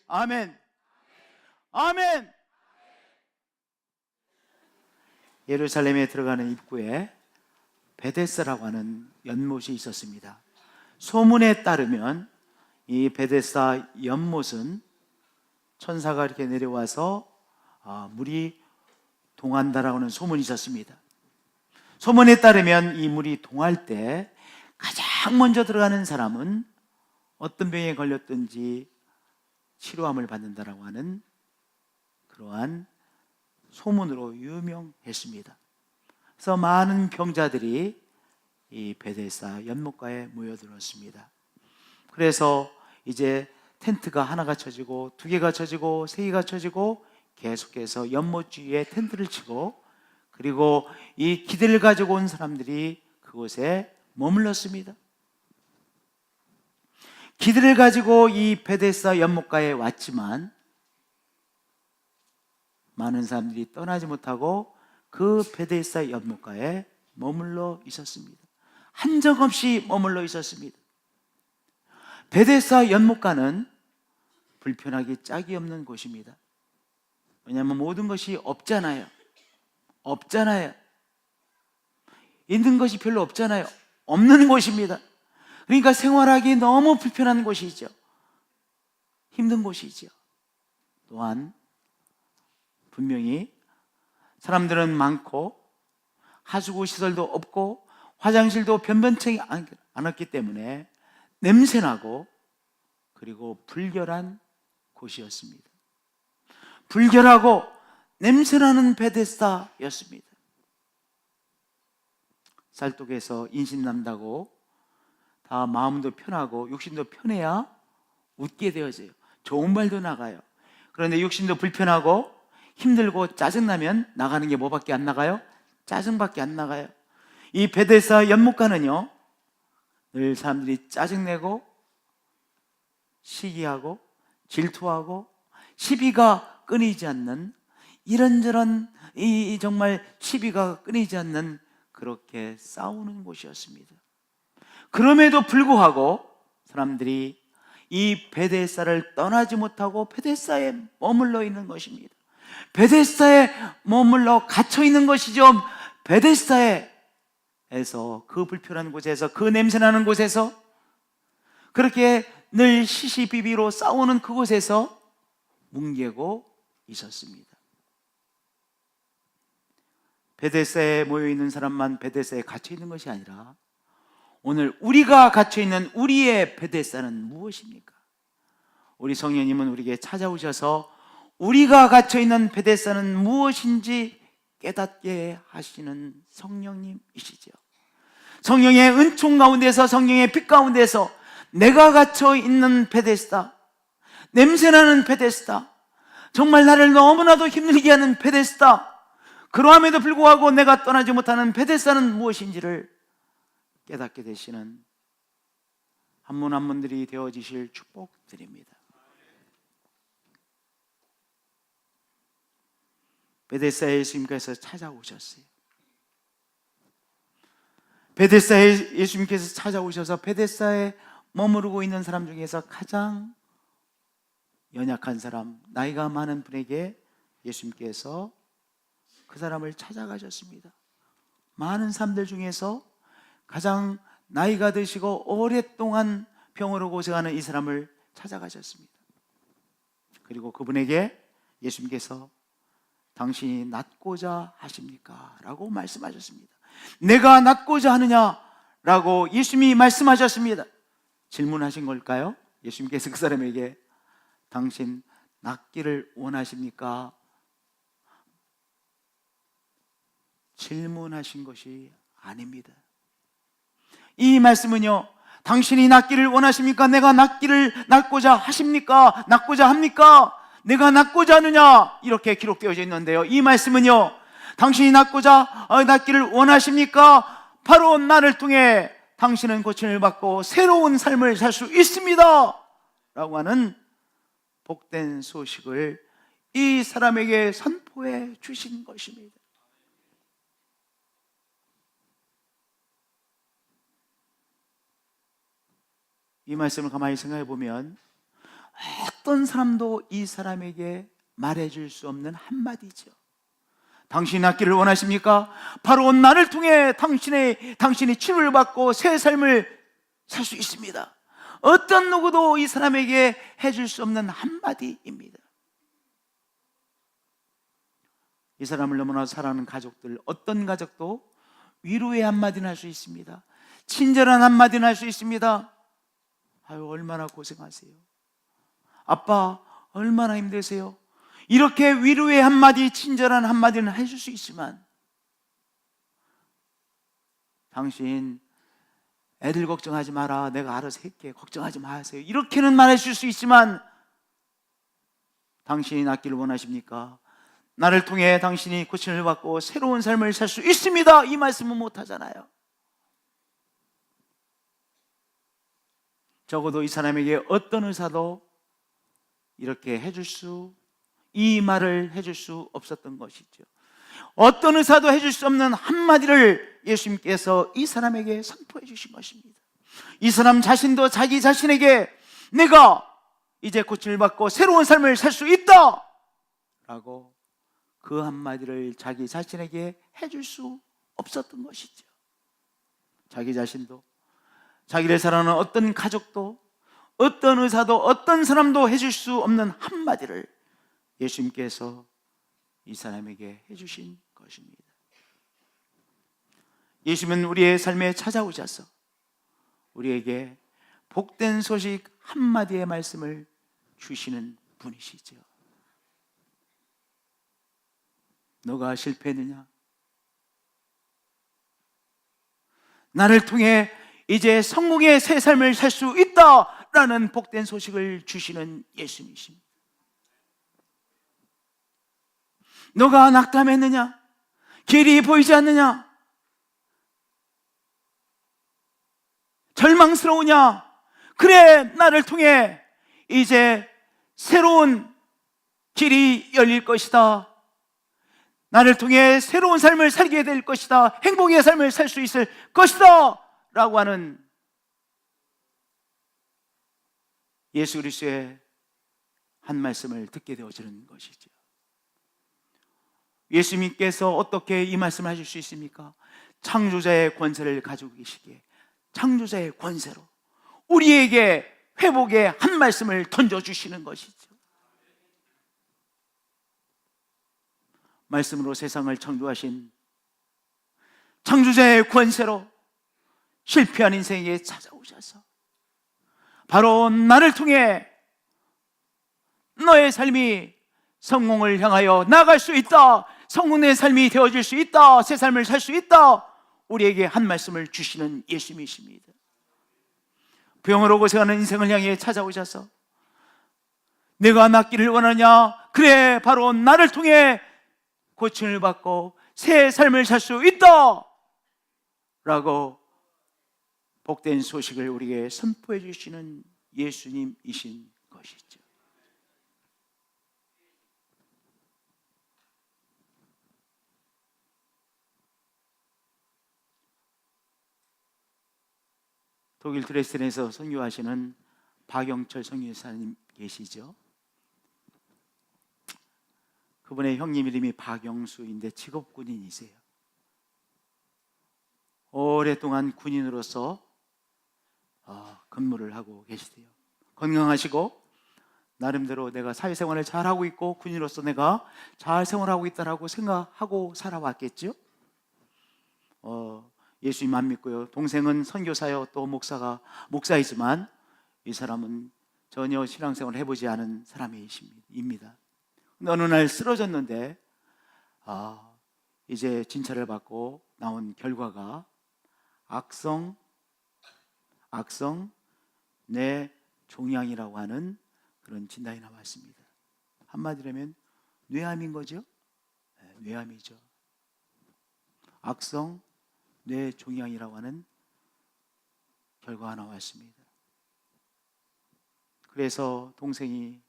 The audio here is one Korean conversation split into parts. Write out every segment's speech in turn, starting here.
아멘. 아멘. 예루살렘에 들어가는 입구에 베데스라고 하는 연못이 있었습니다. 소문에 따르면 이 베데스다 연못은 천사가 이렇게 내려와서 물이 동한다라고 하는 소문이 있었습니다. 소문에 따르면 이 물이 동할 때 가장 먼저 들어가는 사람은 어떤 병에 걸렸든지 치료함을 받는다라고 하는 그러한 소문으로 유명했습니다. 그래서 많은 병자들이 이 베데스다 연못가에 모여들었습니다. 그래서 이제 텐트가 하나가 쳐지고 두 개가 쳐지고 세 개가 쳐지고 계속해서 연못 주위에 텐트를 치고, 그리고 이 기대를 가지고 온 사람들이 그곳에 머물렀습니다. 기대를 가지고 이 베데스다 연못가에 왔지만 많은 사람들이 떠나지 못하고 그 베데스다 연못가에 머물러 있었습니다. 한정없이 머물러 있었습니다. 베데스다 연못가는 불편하기 짝이 없는 곳입니다. 왜냐하면 모든 것이 없잖아요. 있는 것이 별로 없잖아요. 없는 곳입니다. 그러니까 생활하기 너무 불편한 곳이죠. 힘든 곳이죠. 또한 분명히 사람들은 많고 하수구 시설도 없고 화장실도 변변치 않았기 때문에 냄새나고, 그리고 불결한 곳이었습니다. 불결하고 냄새나는 베데스다였습니다. 쌀독에서 인신난다고 다 마음도 편하고 육신도 편해야 웃게 되어져요. 좋은 말도 나가요. 그런데 육신도 불편하고 힘들고 짜증나면 나가는 게 뭐밖에 안 나가요? 짜증밖에 안 나가요. 이 베데스다 연못가는요, 늘 사람들이 짜증내고 시기하고 질투하고 시비가 끊이지 않는, 이런저런 정말 시비가 끊이지 않는 그렇게 싸우는 곳이었습니다. 그럼에도 불구하고 사람들이 이 베데스다를 떠나지 못하고 베데스다에 머물러 있는 것입니다. 베데스다에 머물러 갇혀 있는 것이죠. 베데스다에서, 그 불편한 곳에서, 그 냄새나는 곳에서, 그렇게 늘 시시비비로 싸우는 그곳에서 뭉개고 있었습니다. 베데스다에 모여있는 사람만 베데스다에 갇혀있는 것이 아니라 오늘 우리가 갇혀있는 우리의 베데스다는 무엇입니까? 우리 성령님은 우리에게 찾아오셔서 우리가 갇혀있는 베데스다는 무엇인지 깨닫게 하시는 성령님이시죠. 성령의 은총 가운데서, 성령의 빛 가운데서 내가 갇혀있는 베데스다, 냄새나는 베데스다, 정말 나를 너무나도 힘들게 하는 베데스다, 그러함에도 불구하고 내가 떠나지 못하는 베데스다는 무엇인지를 깨닫게 되시는 한 분 한 분들이 되어지실 축복드립니다. 베데스다에 예수님께서 찾아오셨어요. 베데스다에 예수님께서 찾아오셔서 베데스다에 머무르고 있는 사람 중에서 가장 연약한 사람, 나이가 많은 분에게 예수님께서 그 사람을 찾아가셨습니다. 많은 사람들 중에서 가장 나이가 드시고 오랫동안 병으로 고생하는 이 사람을 찾아가셨습니다. 그리고 그분에게 예수님께서 당신이 낫고자 하십니까? 라고 말씀하셨습니다. 내가 낫고자 하느냐? 라고 예수님이 말씀하셨습니다. 질문하신 걸까요? 예수님께서 그 사람에게 당신 낫기를 원하십니까? 질문하신 것이 아닙니다. 이 말씀은요, 당신이 낫기를 원하십니까? 내가 낫고자 하십니까? 낫고자 합니까? 내가 낫고자 하느냐? 이렇게 기록되어져 있는데요, 이 말씀은요, 당신이 낫기를 원하십니까? 바로 나를 통해 당신은 고침을 받고 새로운 삶을 살 수 있습니다 라고 하는 복된 소식을 이 사람에게 선포해 주신 것입니다. 이 말씀을 가만히 생각해 보면 어떤 사람도 이 사람에게 말해줄 수 없는 한마디죠. 당신이 낫기를 원하십니까? 바로 나를 통해 당신이 치료를 받고 새 삶을 살 수 있습니다. 어떤 누구도 이 사람에게 해줄 수 없는 한마디입니다. 이 사람을 너무나 사랑하는 가족들, 어떤 가족도 위로의 한마디는 할 수 있습니다. 친절한 한마디는 할 수 있습니다. 아유, 얼마나 고생하세요. 아빠, 얼마나 힘드세요. 이렇게 위로의 한마디, 친절한 한마디는 해줄 수 있지만, 당신 애들 걱정하지 마라, 내가 알아서 할게, 걱정하지 마세요, 이렇게는 말해줄 수 있지만, 당신이 낫기를 원하십니까? 나를 통해 당신이 고침을 받고 새로운 삶을 살 수 있습니다, 이 말씀은 못하잖아요. 적어도 이 사람에게 어떤 의사도 이렇게 이 말을 해줄 수 없었던 것이죠. 어떤 의사도 해줄 수 없는 한마디를 예수님께서 이 사람에게 선포해 주신 것입니다. 이 사람 자신도 자기 자신에게 내가 이제 고침을 받고 새로운 삶을 살 수 있다 라고 그 한마디를 자기 자신에게 해줄 수 없었던 것이죠. 자기 자신도, 자기를 사랑하는 어떤 가족도, 어떤 의사도, 어떤 사람도 해줄 수 없는 한마디를 예수님께서 이 사람에게 해주신 것입니다. 예수님은 우리의 삶에 찾아오셔서 우리에게 복된 소식 한마디의 말씀을 주시는 분이시죠. 너가 실패했느냐? 나를 통해 이제 성공의 새 삶을 살 수 있다라는 복된 소식을 주시는 예수님이십니다. 너가 낙담했느냐? 길이 보이지 않느냐? 절망스러우냐? 그래, 나를 통해 이제 새로운 길이 열릴 것이다. 나를 통해 새로운 삶을 살게 될 것이다. 행복의 삶을 살 수 있을 것이다 라고 하는 예수 그리스도의 한 말씀을 듣게 되어지는 것이죠. 예수님께서 어떻게 이 말씀을 하실 수 있습니까? 창조자의 권세를 가지고 계시기에 창조자의 권세로 우리에게 회복의 한 말씀을 던져주시는 것이죠. 말씀으로 세상을 창조하신 창조자의 권세로 실패한 인생에 찾아오셔서 바로 나를 통해 너의 삶이 성공을 향하여 나아갈 수 있다, 성공의 삶이 되어질 수 있다, 새 삶을 살 수 있다, 우리에게 한 말씀을 주시는 예수님이십니다. 부영으로 고생하는 인생을 향해 찾아오셔서 내가 낫기를 원하냐? 그래, 바로 나를 통해 고침을 받고 새 삶을 살 수 있다 라고 복된 소식을 우리에게 선포해 주시는 예수님이신 것이죠. 독일 드레스덴에서 선교하시는 박영철 선교사님 계시죠? 그분의 형님 이름이 박영수인데 직업 군인이세요. 오랫동안 군인으로서 근무를 하고 계시대요. 건강하시고 나름대로 내가 사회생활을 잘하고 있고 군인으로서 내가 잘 생활하고 있다라고 생각하고 살아왔겠죠. 예수님 안 믿고요. 동생은 선교사요, 또 목사이지만 이 사람은 전혀 신앙생활을 해보지 않은 사람입니다. 어느 날 쓰러졌는데 이제 진찰을 받고 나온 결과가 악성 뇌종양이라고 하는 그런 진단이 나왔습니다. 한마디로 하면 뇌암인 거죠. 네, 뇌암이죠. 악성 뇌종양이라고 하는 결과가 나왔습니다. 그래서 동생이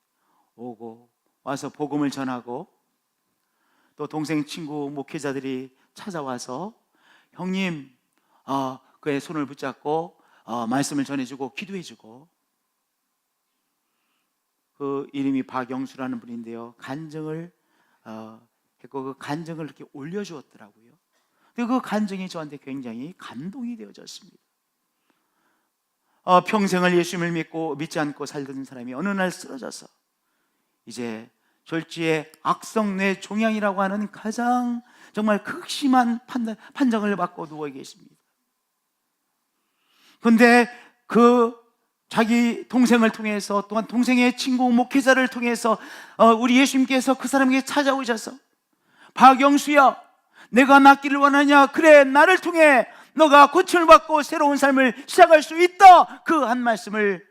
와서 복음을 전하고 또 동생 친구 목회자들이 찾아와서 형님 그의 손을 붙잡고 말씀을 전해주고 기도해주고 그 이름이 박영수라는 분인데요, 간증을 했고 그 간증을 이렇게 올려주었더라고요. 근데 그 간증이 저한테 굉장히 감동이 되어졌습니다. 평생을 예수님을 믿지 않고 살던 사람이 어느 날 쓰러져서 이제 졸지에 악성뇌 종양이라고 하는 가장 정말 극심한 판정을 받고 누워 계십니다. 그런데 그 자기 동생을 통해서, 또한 동생의 친구 목회자를 통해서 우리 예수님께서 그 사람에게 찾아오셔서, 박영수야, 내가 낫기를 원하냐? 그래, 나를 통해 너가 고침을 받고 새로운 삶을 시작할 수 있다. 그 한 말씀을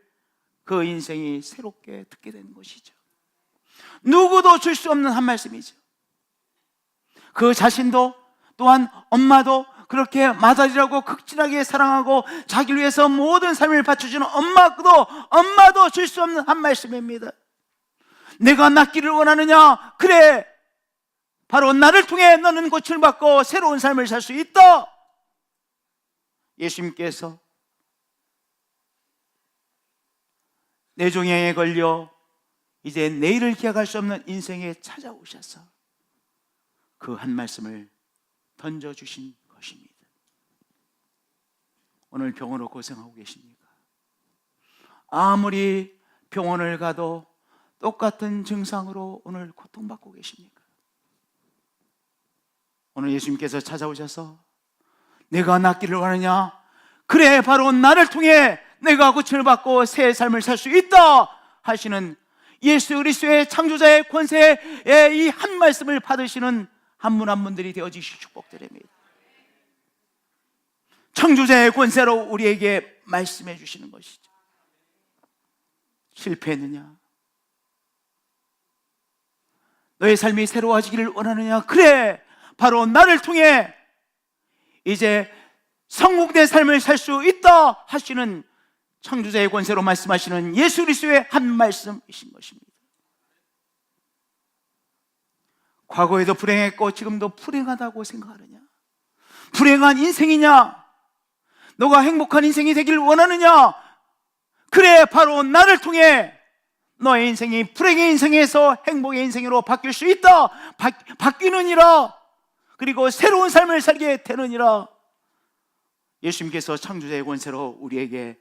그 인생이 새롭게 듣게 되는 것이죠. 누구도 줄 수 없는 한 말씀이죠. 그 자신도, 또한 엄마도 그렇게 마다리라고 극진하게 사랑하고 자기를 위해서 모든 삶을 바쳐주는 엄마도 줄 수 없는 한 말씀입니다. 내가 낫기를 원하느냐? 그래, 바로 나를 통해 너는 고침을 받고 새로운 삶을 살 수 있다. 예수님께서 뇌종양에 걸려 이제 내일을 기약할 수 없는 인생에 찾아오셔서 그 한 말씀을 던져주신 것입니다. 오늘 병원으로 고생하고 계십니까? 아무리 병원을 가도 똑같은 증상으로 오늘 고통받고 계십니까? 오늘 예수님께서 찾아오셔서 내가 낫기를 원하냐? 그래, 바로 나를 통해 내가 고침을 받고 새 삶을 살 수 있다 하시는 예수 그리스도의 창조자의 권세의 이 한 말씀을 받으시는 한 분 한 분들이 되어주시 축복드립니다. 창조자의 권세로 우리에게 말씀해 주시는 것이죠. 실패했느냐? 너의 삶이 새로워지기를 원하느냐? 그래, 바로 나를 통해 이제 성공된 삶을 살 수 있다 하시는 창조자의 권세로 말씀하시는 예수 그리스도의 한 말씀이신 것입니다. 과거에도 불행했고 지금도 불행하다고 생각하느냐? 불행한 인생이냐? 너가 행복한 인생이 되길 원하느냐? 그래, 바로 나를 통해 너의 인생이 불행의 인생에서 행복의 인생으로 바뀔 수 있다. 바뀌느니라. 그리고 새로운 삶을 살게 되느니라. 예수님께서 창조자의 권세로 우리에게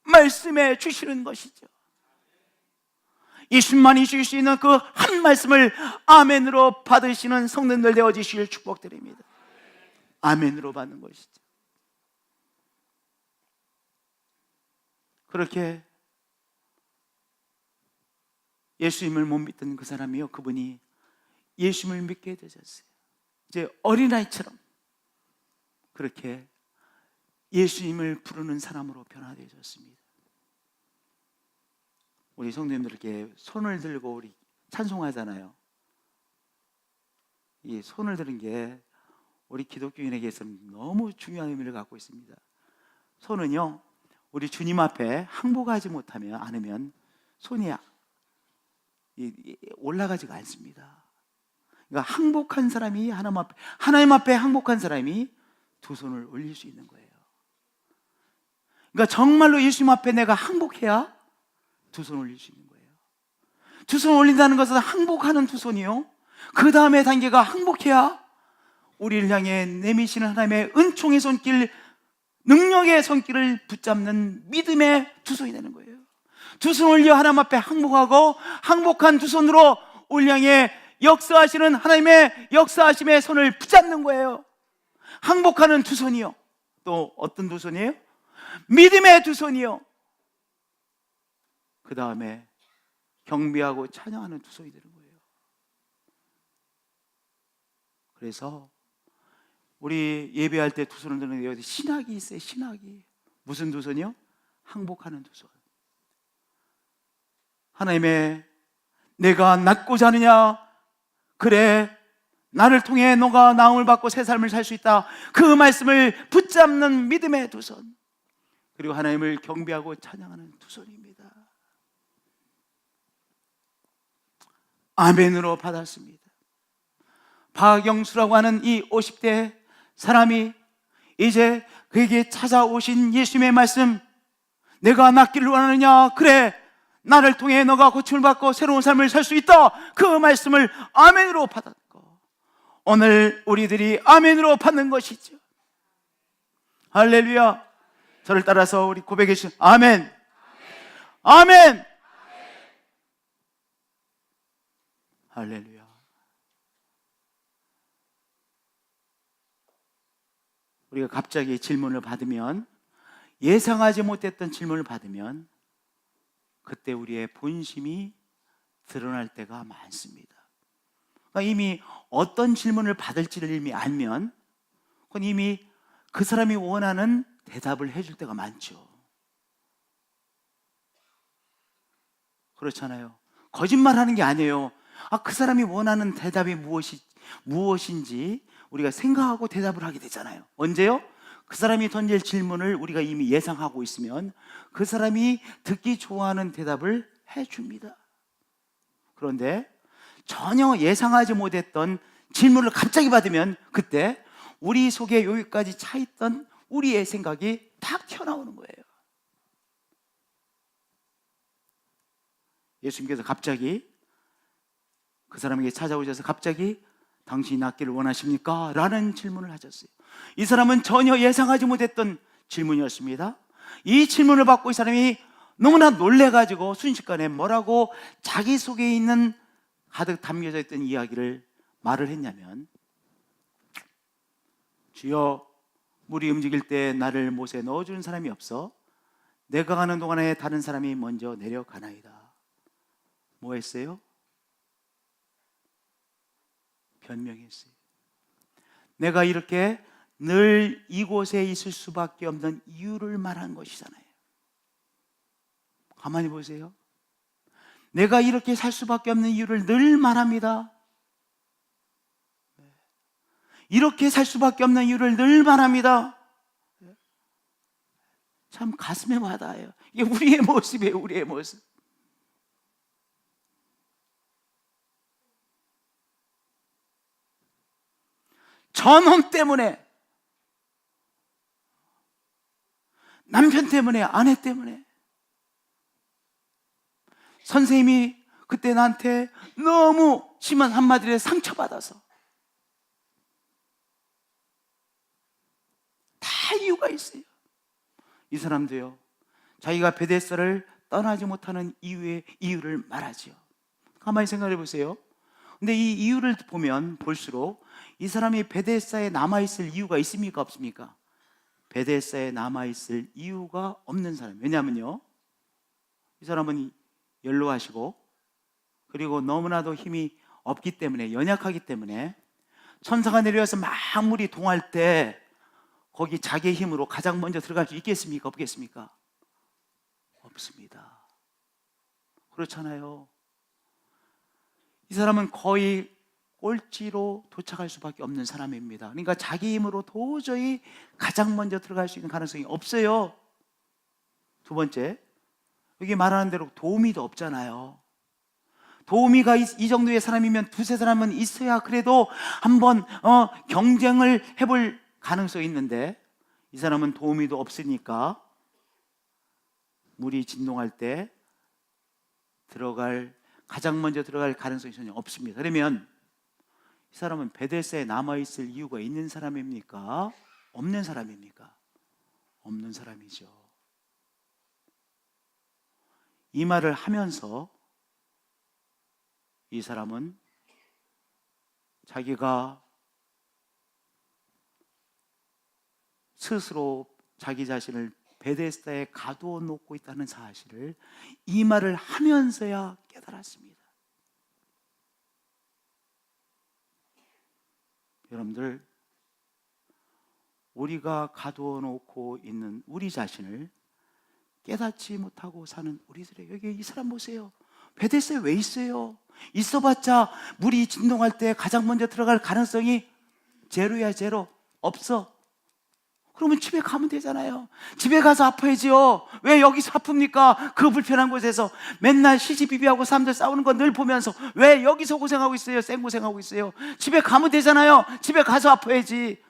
말씀해 주시는 것이죠. 예수님만이 주실 수 있는 그 한 말씀을 아멘으로 받으시는 성도들 되어지시길 축복드립니다. 아멘으로 받는 것이죠. 그렇게 예수님을 못 믿던 그 사람이요, 그분이 예수님을 믿게 되셨어요. 이제 어린아이처럼 그렇게 예수님을 부르는 사람으로 변화되어졌습니다. 우리 성도님들께 손을 들고 우리 찬송하잖아요. 이 손을 드는 게 우리 기독교인에게서는 너무 중요한 의미를 갖고 있습니다. 손은요, 우리 주님 앞에 항복하지 못하면 않으면 손이 올라가지가 않습니다. 그러니까 항복한 사람이 하나님 앞에 항복한 사람이 두 손을 올릴 수 있는 거예요. 그러니까 정말로 예수님 앞에 내가 항복해야 두 손 올릴 수 있는 거예요. 두 손 올린다는 것은 항복하는 두 손이요, 그 다음에 단계가 항복해야 우리를 향해 내미시는 하나님의 은총의 손길, 능력의 손길을 붙잡는 믿음의 두 손이 되는 거예요. 두 손 올려 하나님 앞에 항복하고, 항복한 두 손으로 우리 향해 역사하시는 하나님의 역사하심의 손을 붙잡는 거예요. 항복하는 두 손이요. 또 어떤 두 손이에요? 믿음의 두 손이요. 그 다음에 경배하고 찬양하는 두 손이 되는 거예요. 그래서 우리 예배할 때 두 손을 드는 데 신학이 있어요. 신학이. 무슨 두 손이요? 항복하는 두 손. 하나님의 내가 낫고자 하느냐? 그래, 나를 통해 너가 나음을 받고 새 삶을 살 수 있다. 그 말씀을 붙잡는 믿음의 두 손. 그리고 하나님을 경배하고 찬양하는 두 손입니다. 아멘으로 받았습니다. 박영수라고 하는 이 50대 사람이 이제 그에게 찾아오신 예수님의 말씀, 내가 낫기를 원하느냐? 그래, 나를 통해 너가 고침을 받고 새로운 삶을 살 수 있다. 그 말씀을 아멘으로 받았고, 오늘 우리들이 아멘으로 받는 것이죠. 할렐루야. 저를 따라서 우리 고백해 주신 아멘. 아멘. 할렐루야. 우리가 갑자기 질문을 받으면, 예상하지 못했던 질문을 받으면 그때 우리의 본심이 드러날 때가 많습니다. 그러니까 이미 어떤 질문을 받을지를 이미 알면 그건 이미 그 사람이 원하는 대답을 해줄 때가 많죠. 그렇잖아요. 거짓말하는 게 아니에요. 그 사람이 원하는 대답이 무엇인지 우리가 생각하고 대답을 하게 되잖아요. 언제요? 그 사람이 던질 질문을 우리가 이미 예상하고 있으면 그 사람이 듣기 좋아하는 대답을 해줍니다. 그런데 전혀 예상하지 못했던 질문을 갑자기 받으면 그때 우리 속에 여기까지 차있던 우리의 생각이 탁 튀어나오는 거예요. 예수님께서 갑자기 그 사람에게 찾아오셔서 갑자기 당신이 낫기를 원하십니까? 라는 질문을 하셨어요. 이 사람은 전혀 예상하지 못했던 질문이었습니다. 이 질문을 받고 이 사람이 너무나 놀래가지고 순식간에 뭐라고 자기 속에 있는 가득 담겨져 있던 이야기를 말을 했냐면, 주여, 물이 움직일 때 나를 못에 넣어주는 사람이 없어 내가 가는 동안에 다른 사람이 먼저 내려가나이다. 뭐 했어요? 변명했어요. 내가 이렇게 늘 이곳에 있을 수밖에 없는 이유를 말한 것이잖아요. 가만히 보세요. 내가 이렇게 살 수밖에 없는 이유를 늘 말합니다. 이렇게 살 수밖에 없는 이유를 늘 말합니다. 참 가슴에 와닿아요. 이게 우리의 모습이에요. 우리의 모습. 전원 때문에, 남편 때문에, 아내 때문에, 선생님이 그때 나한테 너무 심한 한마디를 상처받아서, 다 이유가 있어요. 이 사람도요, 자기가 베데스다를 떠나지 못하는 이유를 말하죠. 가만히 생각해 보세요. 근데 이 이유를 보면 볼수록 이 사람이 베데스다에 남아있을 이유가 있습니까? 없습니까? 베데스다에 남아있을 이유가 없는 사람. 왜냐하면요, 이 사람은 연로하시고 그리고 너무나도 힘이 없기 때문에, 연약하기 때문에 천사가 내려와서 막 물이 동할 때 거기 자기의 힘으로 가장 먼저 들어갈 수 있겠습니까? 없겠습니까? 없습니다. 그렇잖아요. 이 사람은 거의 꼴찌로 도착할 수밖에 없는 사람입니다. 그러니까 자기 힘으로 도저히 가장 먼저 들어갈 수 있는 가능성이 없어요. 두 번째, 여기 말하는 대로 도우미도 없잖아요. 도우미가 이 정도의 사람이면 두세 사람은 있어야 그래도 한번 경쟁을 해볼 가능성이 있는데, 이 사람은 도우미도 없으니까 물이 진동할 때 가장 먼저 들어갈 가능성이 전혀 없습니다. 그러면 이 사람은 베데스다에 남아있을 이유가 있는 사람입니까? 없는 사람입니까? 없는 사람이죠. 이 말을 하면서 이 사람은 자기가 스스로 자기 자신을 베데스다에 가두어 놓고 있다는 사실을 이 말을 하면서야 깨달았습니다. 여러분들, 우리가 가두어 놓고 있는 우리 자신을 깨닫지 못하고 사는 우리들의, 여기 이 사람 보세요. 베데스다에 왜 있어요? 있어봤자 물이 진동할 때 가장 먼저 들어갈 가능성이 제로야, 제로. 없어. 그러면 집에 가면 되잖아요. 집에 가서 아파야지요. 왜 여기서 아픕니까? 그 불편한 곳에서 맨날 시시비비하고 사람들 싸우는 거 늘 보면서 왜 여기서 고생하고 있어요? 생고생하고 있어요. 집에 가면 되잖아요. 집에 가서 아파야지.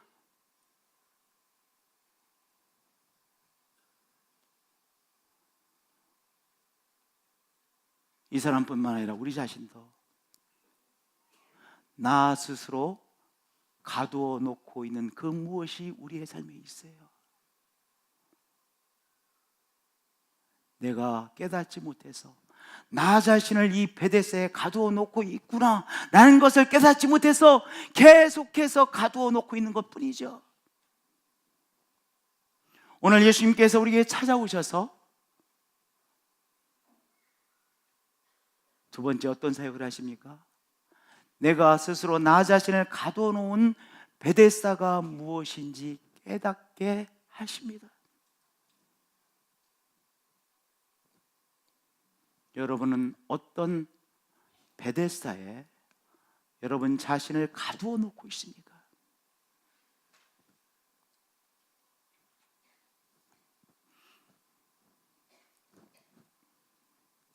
이 사람뿐만 아니라 우리 자신도 나 스스로 가두어 놓고 있는 그 무엇이 우리의 삶에 있어요. 내가 깨닫지 못해서 나 자신을 이 베데스에 가두어 놓고 있구나 라는 것을 깨닫지 못해서 계속해서 가두어 놓고 있는 것 뿐이죠. 오늘 예수님께서 우리에게 찾아오셔서 두 번째 어떤 사역을 하십니까? 내가 스스로 나 자신을 가두어 놓은 베데스다가 무엇인지 깨닫게 하십니다. 여러분은 어떤 베데스다에 여러분 자신을 가두어 놓고 있습니까?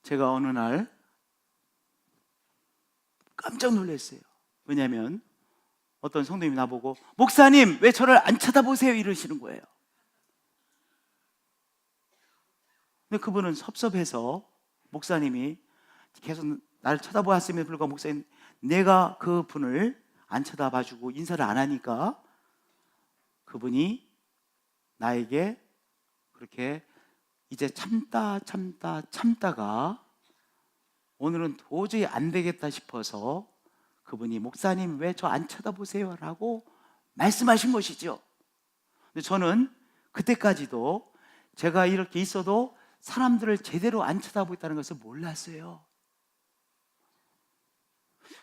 제가 어느 날 깜짝 놀랐어요. 왜냐하면 어떤 성도님이 나보고 목사님 왜 저를 안 쳐다보세요 이러시는 거예요. 근데 그분은 섭섭해서 목사님이 계속 나를 쳐다보았음에도 불구하고 목사님 내가 그 분을 안 쳐다봐주고 인사를 안 하니까 그분이 나에게 그렇게 이제 참다가 오늘은 도저히 안 되겠다 싶어서 그분이 목사님 왜 저 안 쳐다보세요? 라고 말씀하신 것이죠. 근데 저는 그때까지도 제가 이렇게 있어도 사람들을 제대로 안 쳐다보고 있다는 것을 몰랐어요.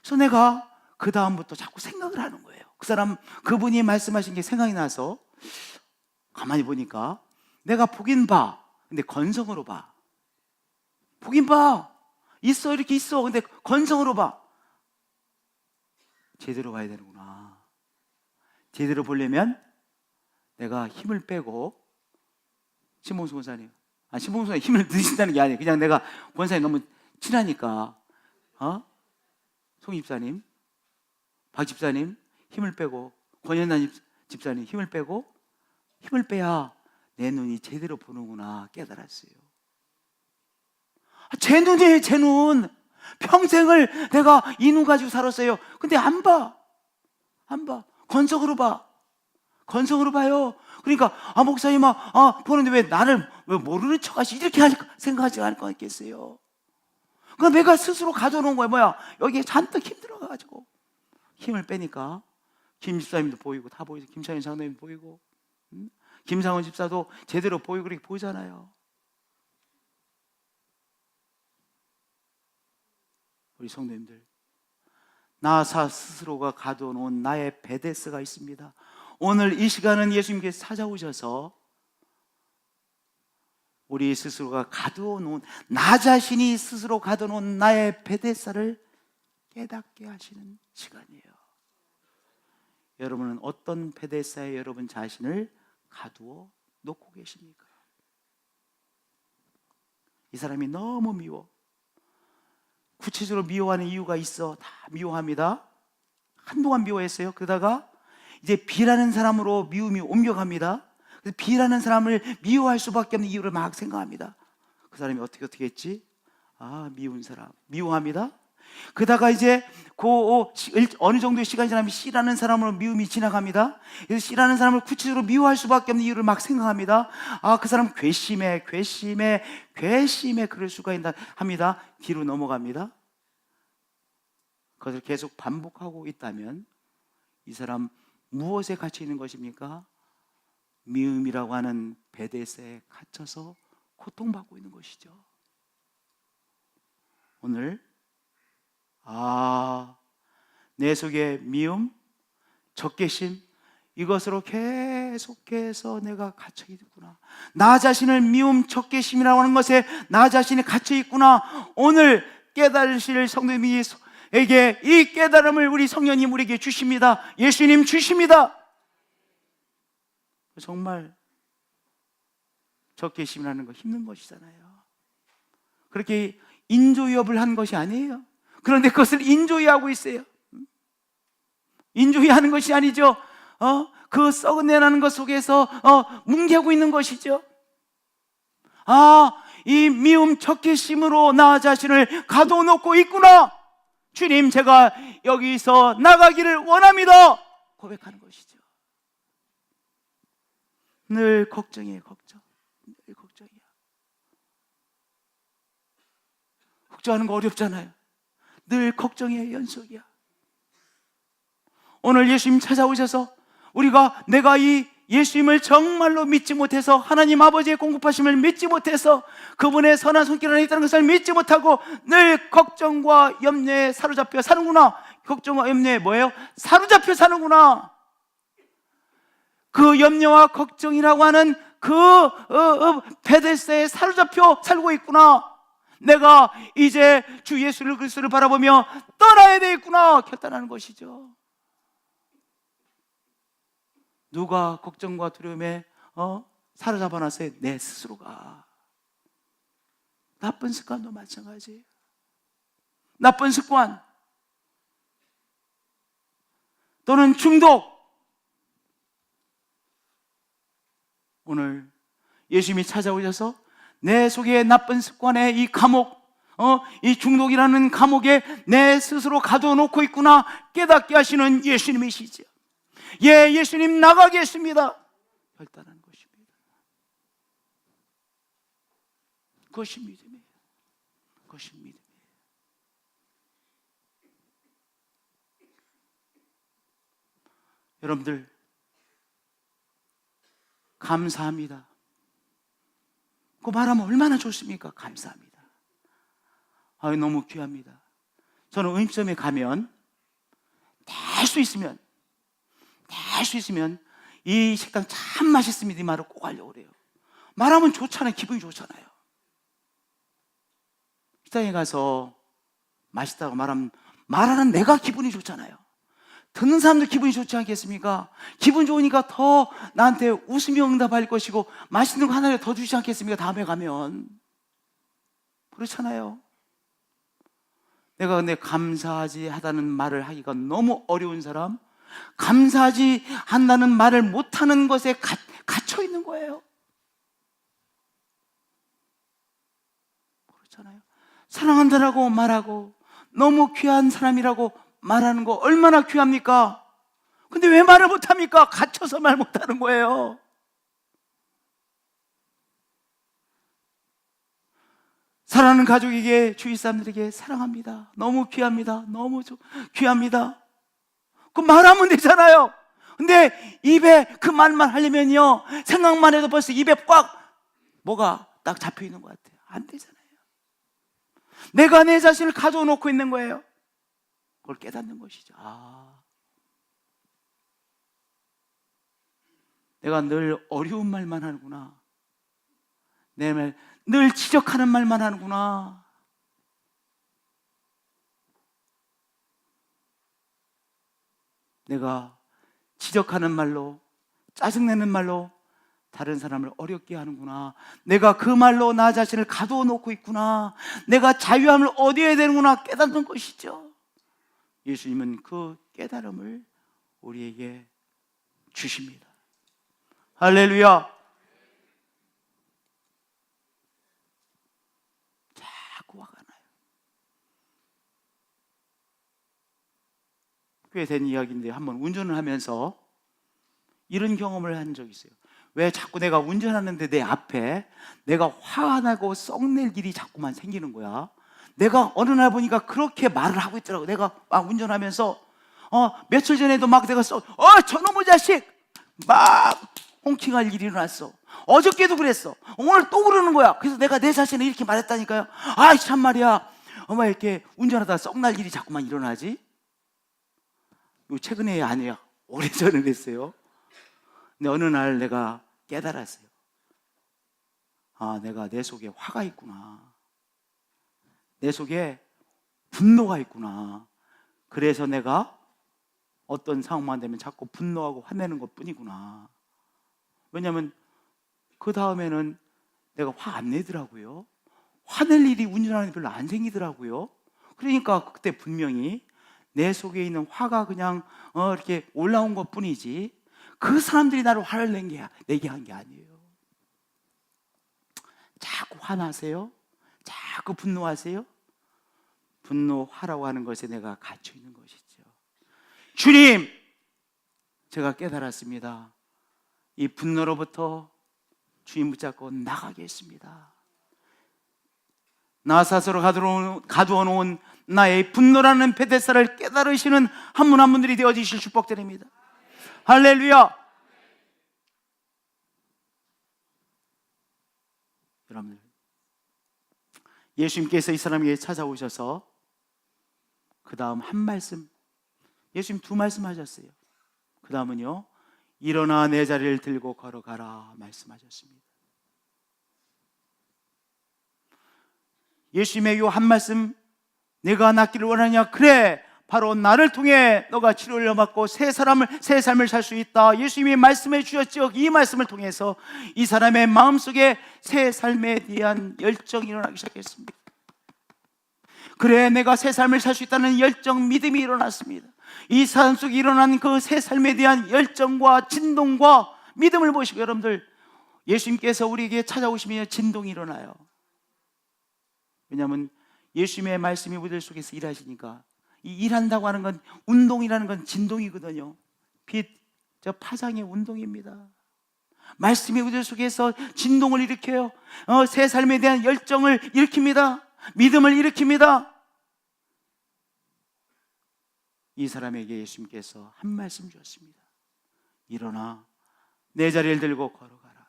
그래서 내가 그 다음부터 자꾸 생각을 하는 거예요. 그분이 말씀하신 게 생각이 나서 가만히 보니까 내가 보긴 봐. 근데 건성으로 봐. 보긴 봐. 있어, 이렇게 있어. 근데 건성으로 봐. 제대로 봐야 되는구나. 제대로 보려면 내가 힘을 빼고 신봉수 권사님, 신봉수 권사님 힘을 드신다는 게 아니에요. 그냥 내가 권사님 너무 친하니까 송 집사님, 박 집사님 힘을 빼고 권현남 집사님 힘을 빼고 힘을 빼야 내 눈이 제대로 보는구나 깨달았어요. 제 눈이에요, 제 눈. 평생을 내가 이 눈 가지고 살았어요. 근데 안 봐. 건성으로 봐. 건성으로 봐요. 그러니까 목사님 보는데 왜 나를 왜 모르는 척 하시 이렇게 생각하지 않을 거 있겠어요. 그러니까 내가 스스로 가져놓은 거야. 여기에 잔뜩 힘 들어가가지고 힘을 빼니까 김 집사님도 보이고 다 보이죠. 김찬현 장로님도 보이고 김상원 집사도 제대로 보이고 그렇게 보이잖아요. 우리 성도님들, 나 스스로가 가두어 놓은 나의 베데스가 있습니다. 오늘 이 시간은 예수님께서 찾아오셔서 우리 스스로가 가두어 놓은 나 자신이 스스로 가두어 놓은 나의 베데스를 깨닫게 하시는 시간이에요. 여러분은 어떤 베데스에 여러분 자신을 가두어 놓고 계십니까? 이 사람이 너무 미워. 구체적으로 미워하는 이유가 있어. 다 미워합니다. 한동안 미워했어요. 그러다가 이제 B라는 사람으로 미움이 옮겨갑니다. 그래서 B라는 사람을 미워할 수밖에 없는 이유를 막 생각합니다. 그 사람이 어떻게 했지? 미운 사람 미워합니다. 그러다가 이제 어느 정도의 시간이 지나면 C라는 사람으로 미움이 지나갑니다. 그래서 C라는 사람을 구체적으로 미워할 수밖에 없는 이유를 막 생각합니다. 그 사람 괘씸해 그럴 수가 있다 합니다. 뒤로 넘어갑니다. 그것을 계속 반복하고 있다면 이 사람 무엇에 갇혀 있는 것입니까? 미움이라고 하는 베데스에 갇혀서 고통받고 있는 것이죠. 오늘 내 속에 미움, 적개심 이것으로 계속해서 내가 갇혀 있구나. 나 자신을 미움, 적개심이라고 하는 것에 나 자신이 갇혀 있구나. 오늘 깨달으실 성도님에게 이 깨달음을 우리 성령님 우리에게 주십니다. 예수님 주십니다. 정말 적개심이라는 거 힘든 것이잖아요. 그렇게 인조위협을 한 것이 아니에요. 그런데 그것을 인조위하고 있어요. 인조위하는 것이 아니죠. 그 썩은 내나는 것 속에서 뭉개고 있는 것이죠. 이 미움 적개심으로 나 자신을 가둬놓고 있구나. 주님, 제가 여기서 나가기를 원합니다. 고백하는 것이죠. 늘 걱정이에요, 걱정. 늘 걱정이야. 걱정하는 거 어렵잖아요. 늘 걱정이에요, 연속이야. 오늘 예수님 찾아오셔서 내가 이 예수님을 정말로 믿지 못해서, 하나님 아버지의 공급하심을 믿지 못해서, 그분의 선한 손길 안에 있다는 것을 믿지 못하고 늘 걱정과 염려에 사로잡혀 사는구나. 걱정과 염려에 뭐예요? 사로잡혀 사는구나. 그 염려와 걱정이라고 하는 베데스다에 사로잡혀 살고 있구나. 내가 이제 주 예수 그리스도를 바라보며 떠나야 되겠구나 결단하는 것이죠. 누가 걱정과 두려움에 사로잡아 놨어요? 내 스스로가. 나쁜 습관도 마찬가지예요. 나쁜 습관 또는 중독. 오늘 예수님이 찾아오셔서 내 속에 나쁜 습관의 이 감옥, 이 중독이라는 감옥에 내 스스로 가둬놓고 있구나 깨닫게 하시는 예수님이시죠. 예, 예수님 나가겠습니다 결단하는 것입니다. 그것이 믿음이에요. 그것이 믿음이에요. 여러분들, 감사합니다. 그 말하면 얼마나 좋습니까? 감사합니다. 너무 귀합니다. 저는 음식점에 가면 될 수 있으면 이 식당 참 맛있습니다 이 말을 꼭 하려고 그래요. 말하면 좋잖아요. 기분이 좋잖아요. 식당에 가서 맛있다고 말하는 내가 기분이 좋잖아요. 듣는 사람도 기분이 좋지 않겠습니까? 기분 좋으니까 더 나한테 웃으며 응답할 것이고 맛있는 거 하나를 더 주지 않겠습니까? 다음에 가면. 그렇잖아요. 내가 근데 감사하지 하다는 말을 하기가 너무 어려운 사람, 감사하지 한다는 말을 못하는 것에 갇혀 있는 거예요. 그렇잖아요. 사랑한다라고 말하고 너무 귀한 사람이라고 말하는 거 얼마나 귀합니까? 근데 왜 말을 못합니까? 갇혀서 말 못하는 거예요. 사랑하는 가족에게, 주위 사람들에게 사랑합니다, 너무 귀합니다, 너무 귀합니다, 그 말하면 되잖아요. 근데 입에 그 말만 하려면요, 생각만 해도 벌써 입에 꽉 뭐가 딱 잡혀 있는 것 같아요. 안 되잖아요. 내가 내 자신을 가져놓고 있는 거예요. 그걸 깨닫는 것이죠. 내가 늘 어려운 말만 하는구나. 늘 지적하는 말만 하는구나. 내가 지적하는 말로, 짜증내는 말로 다른 사람을 어렵게 하는구나. 내가 그 말로 나 자신을 가두어 놓고 있구나. 내가 자유함을 얻어야 되는구나 깨닫는 것이죠. 예수님은 그 깨달음을 우리에게 주십니다. 할렐루야. 자꾸 화가 나요. 꽤 된 이야기인데 한번 운전을 하면서 이런 경험을 한 적이 있어요. 왜 자꾸 내가 운전하는데 내 앞에 내가 화나고 썩낼 일이 자꾸만 생기는 거야. 내가 어느 날 보니까 그렇게 말을 하고 있더라고. 내가 막 운전하면서 며칠 전에도 막 내가 저놈의 자식 막 홍킹할 일이 일어났어. 어저께도 그랬어. 오늘 또 그러는 거야. 그래서 내가 내 자신을 이렇게 말했다니까요. 참 말이야, 엄마 이렇게 운전하다가 썩날 일이 자꾸만 일어나지? 요 최근에 아니야, 오래전에 그랬어요. 근데 어느 날 내가 깨달았어요. 내가 내 속에 화가 있구나. 내 속에 분노가 있구나. 그래서 내가 어떤 상황만 되면 자꾸 분노하고 화내는 것 뿐이구나. 왜냐하면 그 다음에는 내가 화 안 내더라고요. 화낼 일이 운전하는 데 별로 안 생기더라고요. 그러니까 그때 분명히 내 속에 있는 화가 그냥 이렇게 올라온 것 뿐이지, 그 사람들이 나를 화를 내게 한 게 아니에요. 자꾸 화나세요? 자꾸 분노하세요? 분노하라고 하는 것에 내가 갇혀 있는 것이죠. 주님, 제가 깨달았습니다. 이 분노로부터 주님 붙잡고 나가겠습니다. 나 스스로 가두어 놓은 나의 분노라는 베데스다를 깨달으시는 한 분 한 분들이 되어지실 축복드립니다. 할렐루야. 여러분들, 예수님께서 이 사람에게 찾아오셔서 그 다음 한 말씀, 예수님 두 말씀 하셨어요. 그 다음은요, 일어나 내 자리를 들고 걸어가라 말씀하셨습니다. 예수님의 요 한 말씀, 내가 낫기를 원하냐? 그래, 바로 나를 통해 너가 치료를 받고 새 삶을 살 수 있다. 예수님이 말씀해 주셨죠. 이 말씀을 통해서 이 사람의 마음속에 새 삶에 대한 열정이 일어나기 시작했습니다. 그래, 내가 새 삶을 살 수 있다는 열정, 믿음이 일어났습니다. 이 사람 속에 일어난 그 새 삶에 대한 열정과 진동과 믿음을 보시고, 여러분들, 예수님께서 우리에게 찾아오시면 진동이 일어나요. 왜냐하면 예수님의 말씀이 우리들 속에서 일하시니까. 이 일한다고 하는 건, 운동이라는 건 진동이거든요. 저 파장의 운동입니다. 말씀이 우리들 속에서 진동을 일으켜요. 새 삶에 대한 열정을 일으킵니다. 믿음을 일으킵니다. 이 사람에게 예수님께서 한 말씀 주었습니다. 일어나 내 자리를 들고 걸어가라.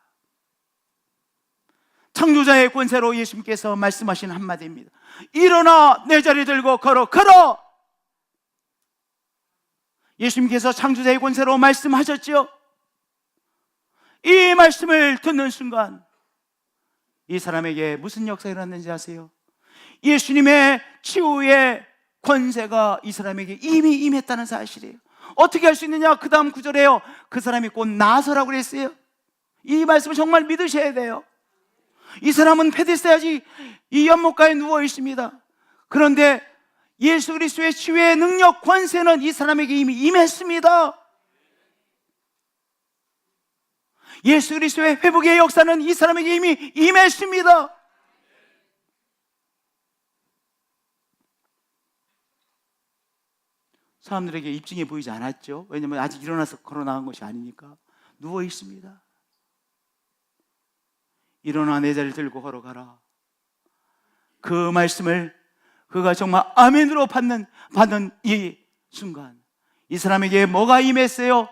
창조자의 권세로 예수님께서 말씀하신 한마디입니다. 일어나 내 자리를 들고 걸어. 예수님께서 창조자의 권세로 말씀하셨죠. 이 말씀을 듣는 순간 이 사람에게 무슨 역사가 일어났는지 아세요? 예수님의 치유의 권세가 이 사람에게 이미 임했다는 사실이에요. 어떻게 할 수 있느냐? 그 다음 구절에요, 그 사람이 곧 나서라고 그랬어요. 이 말씀을 정말 믿으셔야 돼요. 이 사람은 베데스다지 이 연못가에 누워 있습니다. 그런데 예수 그리스도의 치유의 능력, 권세는 이 사람에게 이미 임했습니다. 예수 그리스도의 회복의 역사는 이 사람에게 이미 임했습니다. 사람들에게 입증해 보이지 않았죠. 왜냐하면 아직 일어나서 걸어 나간 것이 아니니까. 누워 있습니다. 일어나 내 자리를 들고 걸어가라. 그 말씀을 그가 정말 아멘으로 받는 이 순간, 이 사람에게 뭐가 임했어요?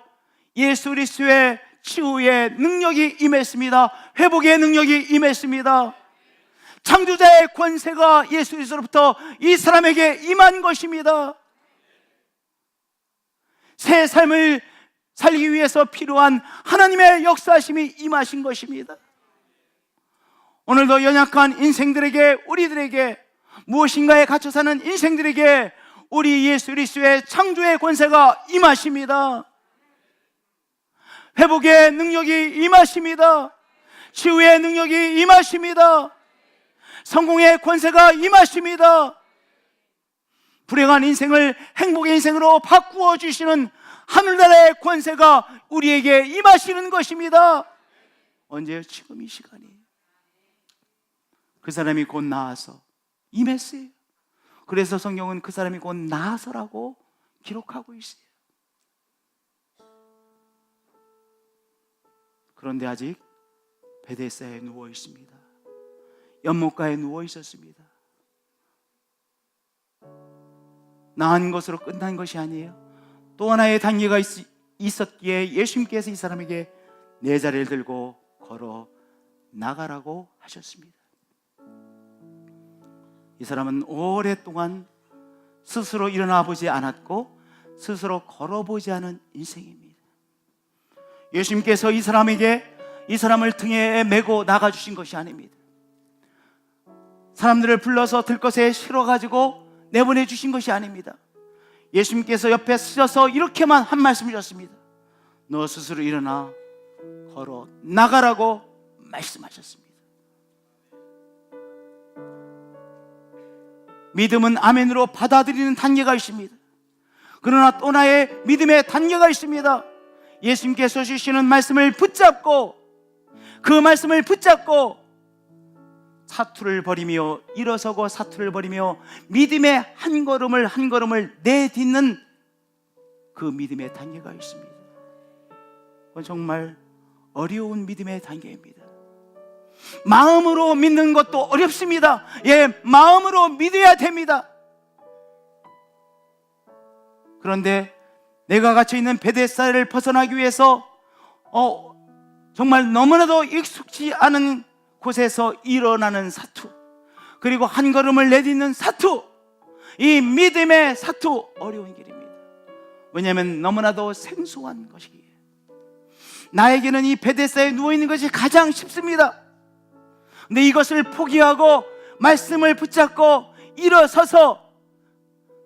예수 그리스도의 치유의 능력이 임했습니다. 회복의 능력이 임했습니다. 창조자의 권세가 예수 그리스도로부터 이 사람에게 임한 것입니다. 새 삶을 살기 위해서 필요한 하나님의 역사심이 임하신 것입니다. 오늘도 연약한 인생들에게, 우리들에게, 무엇인가에 갇혀 사는 인생들에게 우리 예수 그리스도의 창조의 권세가 임하십니다. 회복의 능력이 임하십니다. 치유의 능력이 임하십니다. 성공의 권세가 임하십니다. 불행한 인생을 행복의 인생으로 바꾸어 주시는 하늘나라의 권세가 우리에게 임하시는 것입니다. 언제요? 지금 이 시간이에요. 그 사람이 곧 나아서 임했어요. 그래서 성경은 그 사람이 곧 나아서라고 기록하고 있어요. 그런데 아직 베데스다에 누워 있습니다. 연못가에 누워 있었습니다. 나은 것으로 끝난 것이 아니에요. 또 하나의 단계가 있었기에 예수님께서 이 사람에게 내 자리를 들고 걸어 나가라고 하셨습니다. 이 사람은 오랫동안 스스로 일어나 보지 않았고 스스로 걸어보지 않은 인생입니다. 예수님께서 이 사람을 등에 메고 나가주신 것이 아닙니다. 사람들을 불러서 들것에 실어가지고 내보내주신 것이 아닙니다. 예수님께서 옆에 서셔서 이렇게만 한 말씀을 주셨습니다. 너 스스로 일어나 걸어 나가라고 말씀하셨습니다. 믿음은 아멘으로 받아들이는 단계가 있습니다. 그러나 또 하나의 믿음의 단계가 있습니다. 예수님께서 주시는 말씀을 붙잡고, 그 말씀을 붙잡고 사투를 벌이며 일어서고 사투를 벌이며 믿음의 한 걸음을 한 걸음을 내딛는 그 믿음의 단계가 있습니다. 그건 정말 어려운 믿음의 단계입니다. 마음으로 믿는 것도 어렵습니다. 마음으로 믿어야 됩니다. 그런데 내가 갇혀 있는 베데스다를 벗어나기 위해서 정말 너무나도 익숙지 않은 곳에서 일어나는 사투, 그리고 한 걸음을 내딛는 사투, 이 믿음의 사투, 어려운 길입니다. 왜냐하면 너무나도 생소한 것이기에. 나에게는 이 베데스다에 누워있는 것이 가장 쉽습니다. 근데 이것을 포기하고 말씀을 붙잡고 일어서서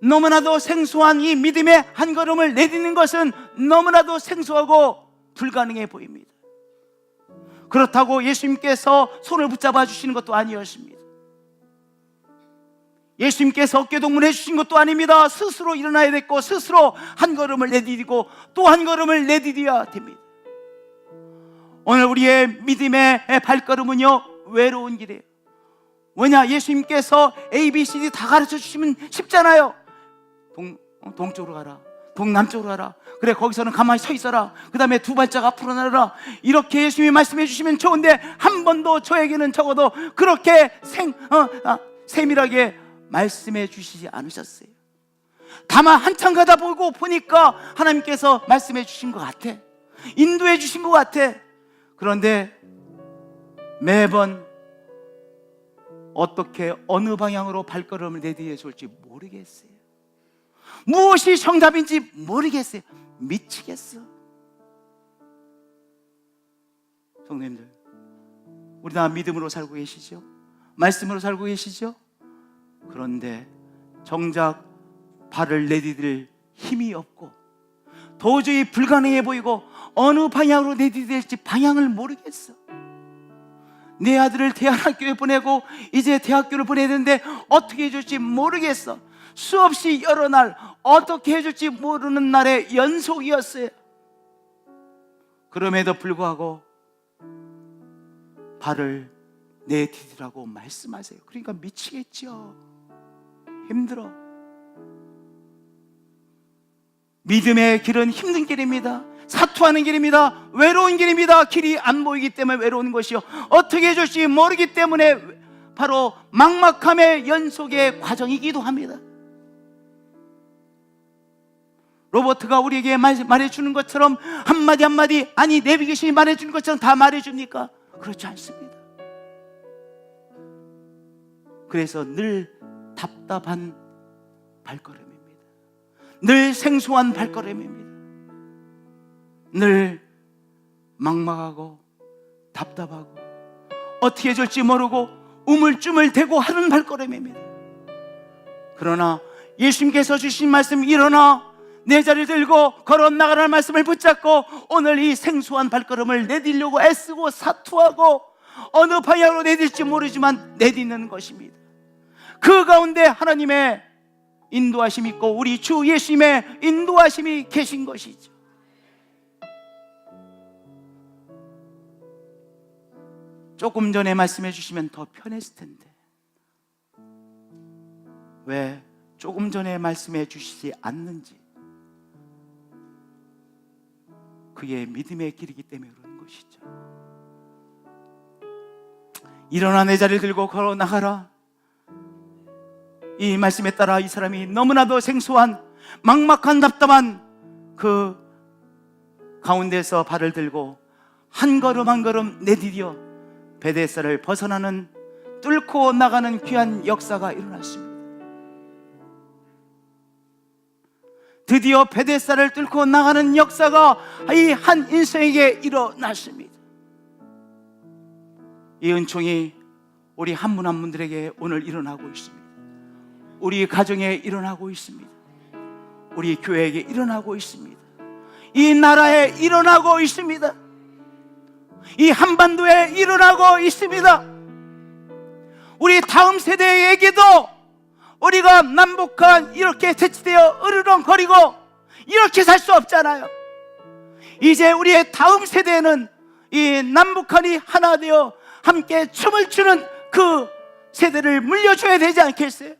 너무나도 생소한 이 믿음의 한 걸음을 내딛는 것은 너무나도 생소하고 불가능해 보입니다. 그렇다고 예수님께서 손을 붙잡아 주시는 것도 아니었습니다. 예수님께서 어깨동무를 해주신 것도 아닙니다. 스스로 일어나야 됐고 스스로 한 걸음을 내디디고 또 한 걸음을 내디뎌야 됩니다. 오늘 우리의 믿음의 발걸음은요, 외로운 길이에요. 왜냐? 예수님께서 A, B, C, D 다 가르쳐 주시면 쉽잖아요. 동쪽으로 가라, 동남쪽으로 가라, 그래 거기서는 가만히 서 있어라, 그 다음에 두 발짝 앞으로 나가라, 이렇게 예수님이 말씀해 주시면 좋은데 한 번도 저에게는 적어도 그렇게 세밀하게 말씀해 주시지 않으셨어요. 다만 한참 가다 보니까 하나님께서 말씀해 주신 것 같아, 인도해 주신 것 같아. 그런데 매번 어떻게 어느 방향으로 발걸음을 내디뎌 줄지 모르겠어요. 무엇이 정답인지 모르겠어요. 미치겠어. 성도님들, 우리 다 믿음으로 살고 계시죠? 말씀으로 살고 계시죠? 그런데 정작 발을 내디딜 힘이 없고 도저히 불가능해 보이고 어느 방향으로 내디딜지 방향을 모르겠어. 내 아들을 대안학교에 보내고 이제 대학교를 보내야 되는데 어떻게 해줄지 모르겠어. 수없이 여러 날 어떻게 해줄지 모르는 날의 연속이었어요. 그럼에도 불구하고 발을 내디디라고 말씀하세요. 그러니까 미치겠죠. 힘들어. 믿음의 길은 힘든 길입니다. 사투하는 길입니다. 외로운 길입니다. 길이 안 보이기 때문에 외로운 것이요, 어떻게 해줄지 모르기 때문에 바로 막막함의 연속의 과정이기도 합니다. 로버트가 우리에게 말해주는 것처럼 한마디 한마디, 아니 내비게이션이 말해주는 것처럼 다 말해줍니까? 그렇지 않습니다. 그래서 늘 답답한 발걸음입니다. 늘 생소한 발걸음입니다. 늘 막막하고 답답하고 어떻게 해줄지 모르고 우물쭈물대고 하는 발걸음입니다. 그러나 예수님께서 주신 말씀, 일어나 내 자리를 들고 걸어 나가라는 말씀을 붙잡고 오늘 이 생소한 발걸음을 내디려고 애쓰고 사투하고 어느 방향으로 내딜지 모르지만 내딛는 것입니다. 그 가운데 하나님의 인도하심이 있고 우리 주 예수님의 인도하심이 계신 것이죠. 조금 전에 말씀해 주시면 더 편했을 텐데 왜 조금 전에 말씀해 주시지 않는지, 그게 믿음의 길이기 때문에 그런 것이죠. 일어나 내 자리를 들고 걸어 나가라. 이 말씀에 따라 이 사람이 너무나도 생소한 막막한 답답한 그 가운데서 발을 들고 한 걸음 한 걸음 내디뎌 베데스다를 벗어나는, 뚫고 나가는 귀한 역사가 일어났습니다. 드디어 베데스다를 뚫고 나가는 역사가 이 한 인생에게 일어났습니다. 이 은총이 우리 한 분 한 분들에게 오늘 일어나고 있습니다. 우리 가정에 일어나고 있습니다. 우리 교회에게 일어나고 있습니다. 이 나라에 일어나고 있습니다. 이 한반도에 일어나고 있습니다. 우리 다음 세대에게도 우리가 남북한 이렇게 대치되어 으르렁거리고 이렇게 살 수 없잖아요. 이제 우리의 다음 세대는 이 남북한이 하나 되어 함께 춤을 추는 그 세대를 물려줘야 되지 않겠어요?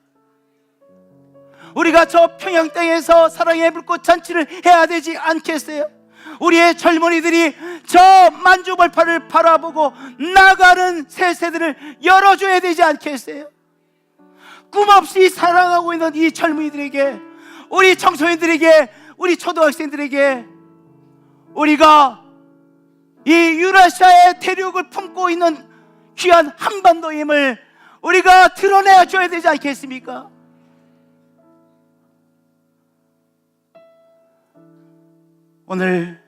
우리가 저 평양 땅에서 사랑의 불꽃 잔치를 해야 되지 않겠어요? 우리의 젊은이들이 저 만주벌판을 바라보고 나가는 새 세대를 열어줘야 되지 않겠어요? 꿈없이 살아가고 있는 이 젊은이들에게, 우리 청소년들에게, 우리 초등학생들에게 우리가 이 유라시아의 대륙을 품고 있는 귀한 한반도의 힘을 우리가 드러내야 줘야 되지 않겠습니까? 오늘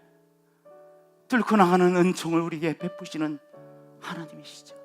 뚫고 나가는 은총을 우리에게 베푸시는 하나님이시죠.